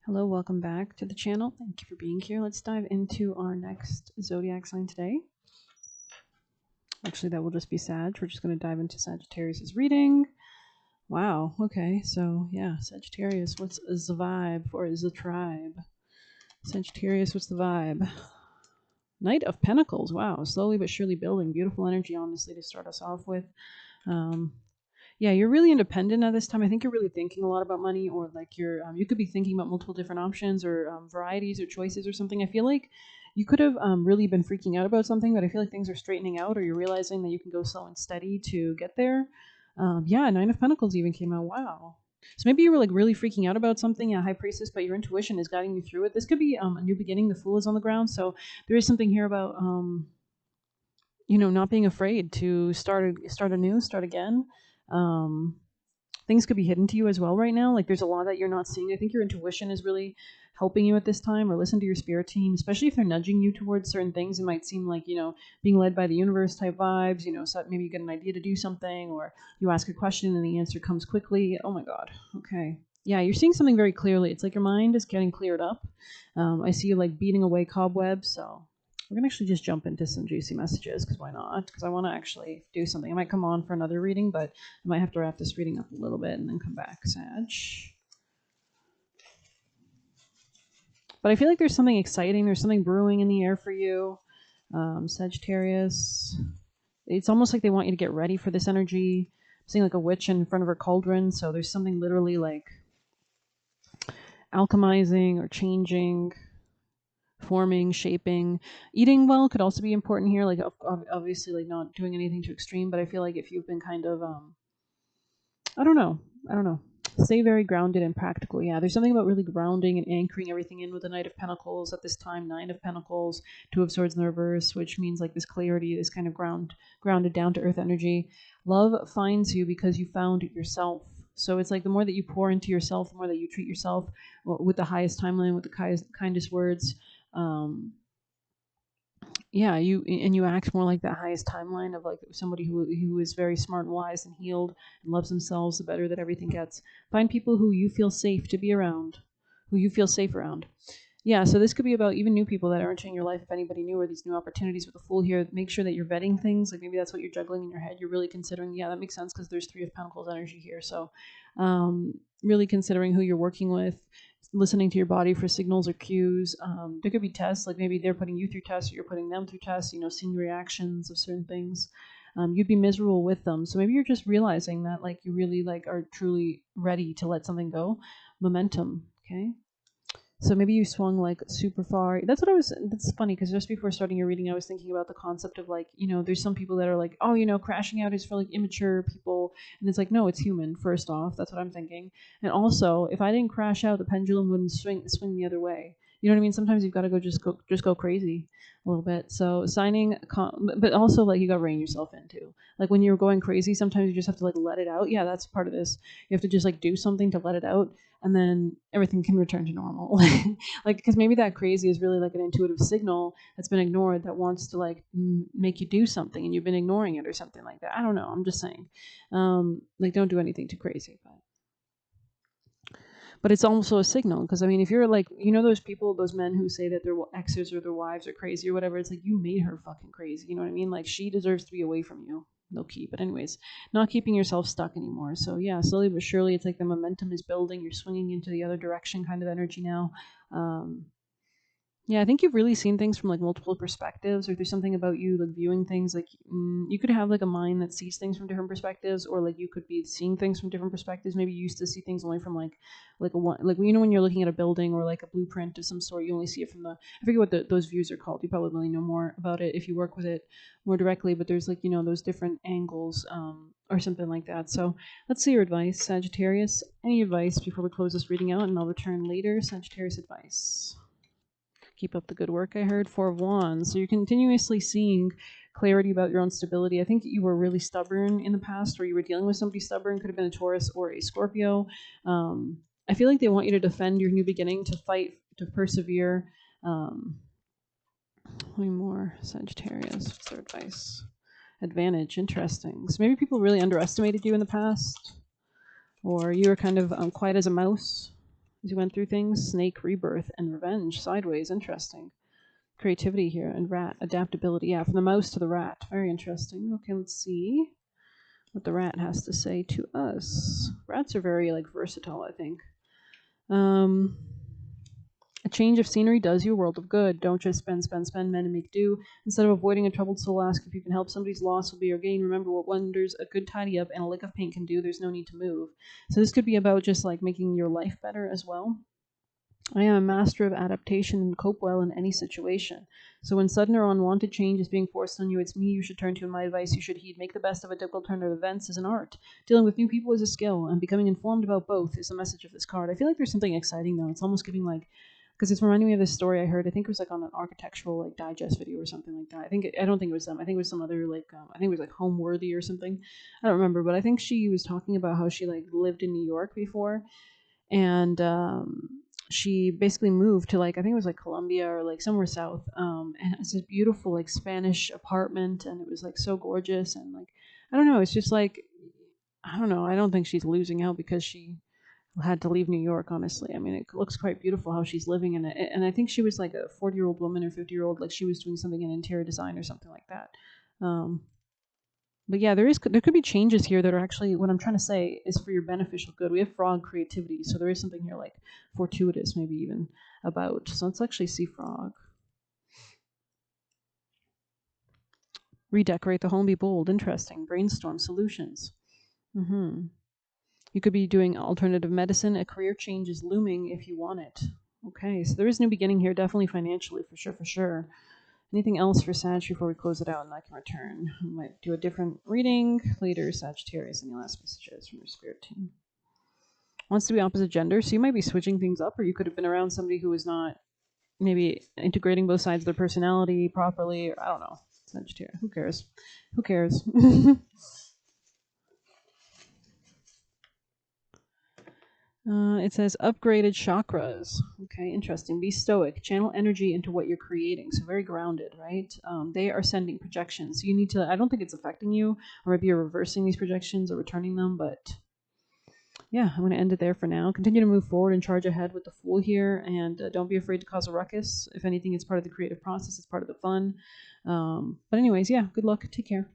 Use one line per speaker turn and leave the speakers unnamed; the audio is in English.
Hello, welcome back to the channel. Thank you for being here. Let's dive into our next zodiac sign today. Actually, that will just be Sag. We're just going to dive into Sagittarius' reading. Wow, okay, so yeah, Sagittarius, what's the vibe or is the tribe? Sagittarius, what's the vibe? Knight of Pentacles, wow, slowly but surely building. Beautiful energy, honestly, to start us off with. Yeah, you're really independent at this time. I think you're really thinking a lot about money, or like you could be thinking about multiple different options or varieties or choices or something. I feel like you could have really been freaking out about something, but I feel like things are straightening out, or you're realizing that you can go slow and steady to get there. Yeah, Nine of Pentacles even came out. Wow. So maybe you were like really freaking out about something, a High Priestess, but your intuition is guiding you through it. This could be a new beginning. The Fool is on the ground, so there is something here about not being afraid to start anew, start again. Things could be hidden to you as well right now. Like there's a lot that you're not seeing. I think your intuition is really helping you at this time, or listen to your spirit team, especially if they're nudging you towards certain things. It might seem like, being led by the universe type vibes, so maybe you get an idea to do something, or you ask a question and the answer comes quickly. Oh my God. Okay. Yeah, you're seeing something very clearly. It's like your mind is getting cleared up. I see you like beating away cobwebs. So we're going to actually just jump into some juicy messages, because why not? Because I want to actually do something. I might come on for another reading, but I might have to wrap this reading up a little bit and then come back, Sag. But I feel like there's something exciting. There's something brewing in the air for you, Sagittarius. It's almost like they want you to get ready for this energy. I'm seeing like a witch in front of her cauldron, so there's something literally like alchemizing or changing, forming, shaping. Eating well could also be important here, like obviously like not doing anything too extreme, but I feel like if you've been kind of I don't know, stay very grounded and practical. Yeah, there's something about really grounding and anchoring everything in with the Knight of Pentacles at this time. Nine of Pentacles, Two of Swords in the reverse, which means like this clarity, this kind of grounded down to earth energy. Love finds you because you found yourself. So it's like the more that you pour into yourself, the more that you treat yourself with the highest timeline, with the kindest words. You act more like that highest timeline of like somebody who is very smart and wise and healed and loves themselves. The better that everything gets. Find people who you feel safe to be around, who you feel safe around. Yeah, so this could be about even new people that are entering your life. If anybody new, or these new opportunities with the Fool here, make sure that you're vetting things. Like maybe that's what you're juggling in your head. You're really considering, yeah, that makes sense, because there's Three of Pentacles energy here. So really considering who you're working with, listening to your body for signals or cues. There could be tests, like maybe they're putting you through tests or you're putting them through tests, seeing reactions of certain things. You'd be miserable with them. So maybe you're just realizing that like you really like are truly ready to let something go. Momentum, okay? So maybe you swung like super far. That's funny, because just before starting your reading, I was thinking about the concept of like, there's some people that are like, oh, crashing out is for like immature people. And it's like, no, it's human, first off. That's what I'm thinking. And also, if I didn't crash out, the pendulum wouldn't swing the other way. You know what I mean? Sometimes you've got to just go crazy a little bit. So but also like you got to rein yourself in too. Like when you're going crazy, sometimes you just have to like let it out. Yeah, that's part of this. You have to just like do something to let it out, and then everything can return to normal. Like, because maybe that crazy is really like an intuitive signal that's been ignored, that wants to like make you do something, and you've been ignoring it or something like that. I don't know. I'm just saying, like, don't do anything too crazy, but it's also a signal, because I mean, if you're like, those people, those men who say that their exes or their wives are crazy or whatever, it's like you made her fucking crazy. You know what I mean? Like, she deserves to be away from you. Low key. But anyways, not keeping yourself stuck anymore. So yeah, slowly but surely, it's like the momentum is building. You're swinging into the other direction kind of energy now. Yeah, I think you've really seen things from like multiple perspectives, or there's something about you like viewing things like you could have like a mind that sees things from different perspectives, or like you could be seeing things from different perspectives. Maybe you used to see things only from like a one, like when you're looking at a building or like a blueprint of some sort, you only see it from I forget what those views are called. You probably know more about it if you work with it more directly, but there's like those different angles or something like that. So let's see your advice, Sagittarius. Any advice before we close this reading out, and I'll return later. Sagittarius advice. Keep up the good work, I heard. Four of Wands. So you're continuously seeing clarity about your own stability. I think you were really stubborn in the past, or you were dealing with somebody stubborn. Could have been a Taurus or a Scorpio. I feel like they want you to defend your new beginning, to fight, to persevere. Way more Sagittarius. What's their advice? Advantage. Interesting. So maybe people really underestimated you in the past, or you were kind of quiet as a mouse. As you went through things, snake, rebirth, and revenge, sideways, interesting. Creativity here, and rat, adaptability. Yeah, from the mouse to the rat. Very interesting. Okay, let's see what the rat has to say to us. Rats are very, like, versatile, I think. A change of scenery does you a world of good. Don't just spend, men, and make do. Instead of avoiding a troubled soul, ask if you can help. Somebody's loss will be your gain. Remember what wonders a good tidy up and a lick of paint can do. There's no need to move. So this could be about just, like, making your life better as well. I am a master of adaptation and cope well in any situation. So when sudden or unwanted change is being forced on you, it's me you should turn to, and my advice you should heed. Make the best of a difficult turn of events is an art. Dealing with new people is a skill, and becoming informed about both is the message of this card. I feel like there's something exciting, though. It's almost giving, like, because it's reminding me of this story I heard. I think it was, like, on an architectural, like, digest video or something like that. I don't think it was them. I think it was some other, like, I think it was, like, Homeworthy or something. I don't remember, but I think she was talking about how she, like, lived in New York before, and she basically moved to, like, I think it was, like, Colombia or, like, somewhere south, and it's this beautiful, like, Spanish apartment, and it was, like, so gorgeous, and, like, I don't know, it's just, like, I don't know, I don't think she's losing out because she had to leave New York, honestly. I mean, it looks quite beautiful how she's living in it, and I think she was, like, a 40-year-old woman or 50-year-old, like, she was doing something in interior design or something like that. But yeah, there could be changes here that are actually, what I'm trying to say is for your beneficial good. We have frog creativity, so there is something here, like, fortuitous, maybe even about. So let's actually see frog. Redecorate the home, be bold, interesting. Brainstorm solutions. You could be doing alternative medicine. A career change is looming if you want it. Okay, so there is new beginning here, definitely financially, for sure, for sure. Anything else for Sag before we close it out and I can return? We might do a different reading later. Sagittarius, any last messages from your spirit team? Wants to be opposite gender, so you might be switching things up, or you could have been around somebody who was not maybe integrating both sides of their personality properly, or I don't know. Sagittarius, who cares? Who cares? It says upgraded chakras. Okay, interesting. Be stoic. Channel energy into what you're creating. So very grounded, right? They are sending projections. So you need to, I don't think it's affecting you, or maybe you're reversing these projections or returning them, but yeah, I'm going to end it there for now. Continue to move forward and charge ahead with the Fool here, and don't be afraid to cause a ruckus. If anything, it's part of the creative process. It's part of the fun. But anyways, yeah, good luck. Take care.